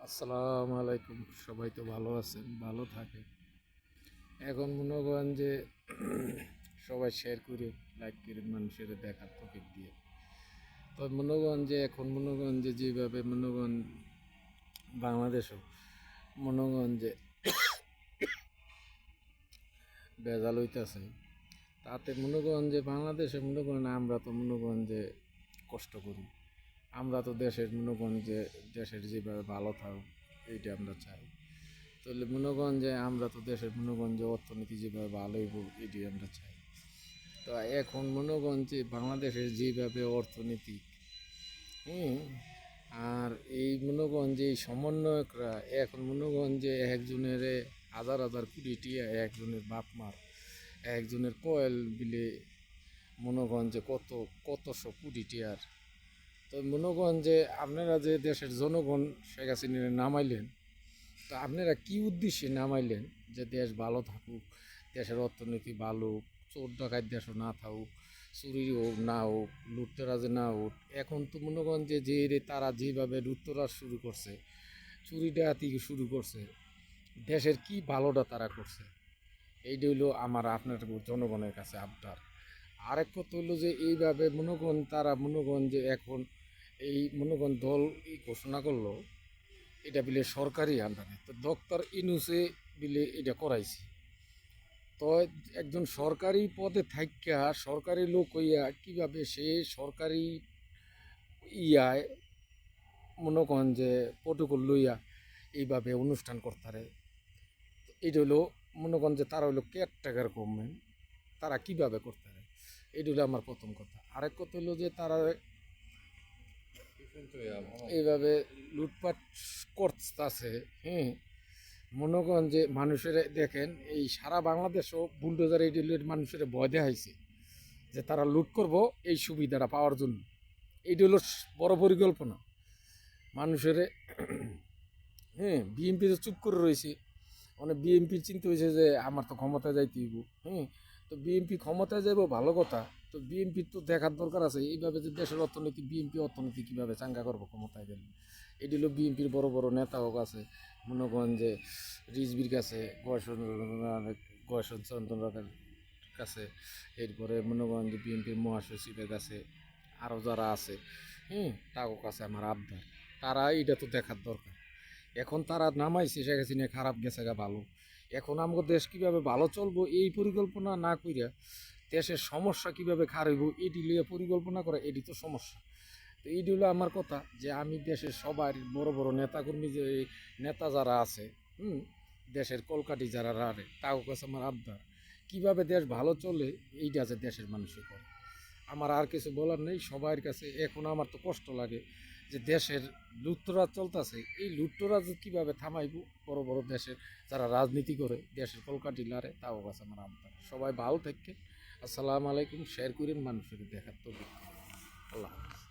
আসসালামু আলাইকুম। সবাই তো ভালো আছেন, ভালো থাকে। এখন মনে করেন যে সবাই শেয়ার করে, লাইক করে মানুষের দেখার টপিক দিয়ে। তো মনে করেন যে এখন মনে করেন যে যেভাবে মনে করেন বাংলাদেশও মনে করেন যে ভেজাল হইতেছে, তাতে মনে করেন যে বাংলাদেশে মনে করেন আমরা তো মনে করেন যে কষ্ট করি। আমরা তো দেশের মনে করেন যে দেশের যেভাবে ভালো থাকুক এইটা আমরা চাই। তাহলে মনে করেন যে আমরা তো দেশের মনে করেন যে অর্থনীতি যেভাবে ভালো হইব এটাই আমরা চাই। তো এখন মনে করেন যে বাংলাদেশের যেভাবে অর্থনীতি, হুম, আর এই মনে করেন যে এই সমন্বয়করা এখন মনে করেন যে একজনের হাজার হাজার কোটি টিয়া, একজনের বাপ মার, একজনের কয়েল বিলে মনে করেন যে কত কতশো কোটি টিয়ার। তো মনে করেন যে আপনারা যে দেশের জনগণ শেখ হাসিনা নামাইলেন, তো আপনারা কি উদ্দেশ্যে নামাইলেন? যে দেশ ভালো থাকুক, দেশের অর্থনীতি ভালো, চোর ডাকাত দেশও না থাকুক, চুরি হোক না হোক, লুটতরাজ না হোক। এখন তো মনে করেন যে তারা যেভাবে লুটতরাজ শুরু করছে, চুরি ডাকাতি শুরু করছে, দেশের কি ভালোটা তারা করছে? এইটা হইলো আমার আপনার জনগণের কাছে আবদার। আরেক কথা হইলো যে এইভাবে মনে করেন তারা মনে করেন যে এখন এই মনে করেন দল এই ঘোষণা করলো, এটা বিলে সরকারি আন্ডারে, তো ডক্টর ইনুসে বিলে এটা করাইছে। তো একজন সরকারি পদে থাইকা সরকারি লোক হইয়া কিভাবে সে সরকারি ইয়ায় মনে করেন যে প্রটোকল লইয়া এইভাবে অনুষ্ঠান করতারে? এটা হইলো মনে করেন যে তারা হইলো কেয়ারটেকার গভর্নমেন্ট, তারা কিভাবে করতারে? এটা হলো আমার প্রথম কথা। আরেক কথা হলো যে তারা এইভাবে লুটপাট করতেছে। হ্যাঁ, মনে করেন যে মানুষের দেখেন এই সারা বাংলাদেশও বুলডোজার এই মানুষের ভয় দেখাইছে যে তারা লুট করব এই সুবিধাটা পাওয়ার জন্য। এইটা হলো বড় পরিকল্পনা মানুষের। হ্যাঁ, বিএনপি তো চুপ করে রয়েছে। মানে বিএনপির চিন্তা হয়েছে যে আমার তো ক্ষমতায় যাইতে হইব। হ্যাঁ, তো বিএনপি ক্ষমতায় যাইব ভালো কথা, তো বিএনপির তো দেখার দরকার আছে এইভাবে যে দেশের অর্থনীতি, বিএনপি অর্থনীতি কীভাবে চাঙ্গা করবো ক্ষমতায় গেলে। এটি হলো বিএনপির বড় বড় নেতাও আছে, মনে করেন যে রিজবির কাছে, গয়েশ্বরচন্দ্রের কাছে, এরপরে মনে করেন যে বিএনপির মহাসচিবের কাছে, আরও যারা আছে, তাও কাছে আমার আবদার, তারা এটা তো দেখার দরকার। এখন তারা নামাইছে শেখ হাসিনা খারাপ গেছে গা ভালো, এখন আমাদের দেশ কিভাবে ভালো চলবো এই পরিকল্পনা না কইরা দেশের সমস্যা কিভাবে খারাইব এটি লিয়ে পরিকল্পনা করে, এটি তো সমস্যা। তো এইটি হলো আমার কথা যে আমি দেশের সবার বড় বড় নেতাকর্মী যে নেতা যারা আছে, দেশের কলকাঠি যারা রাড়ে, তাও কাছে আমার আবদার কিভাবে দেশ ভালো চলে এইটা আছে দেশের মানুষের করে। আমার আর কিছু বলার নেই সবার কাছে। এখন আমার তো কষ্ট লাগে যে দেশের লুটতরাজ চলতেছে, এই লুটতরাজ কীভাবে থামাইব? বড় বড় দেশের যারা রাজনীতি করে দেশের কলকাঠি লারে, তাও কাছে আমার আবদার সবাই ভালো থেকে। আসসালামু আলাইকুম। শেয়ার করেন মানুষের দেখার তো। আল্লাহ হাফেজ।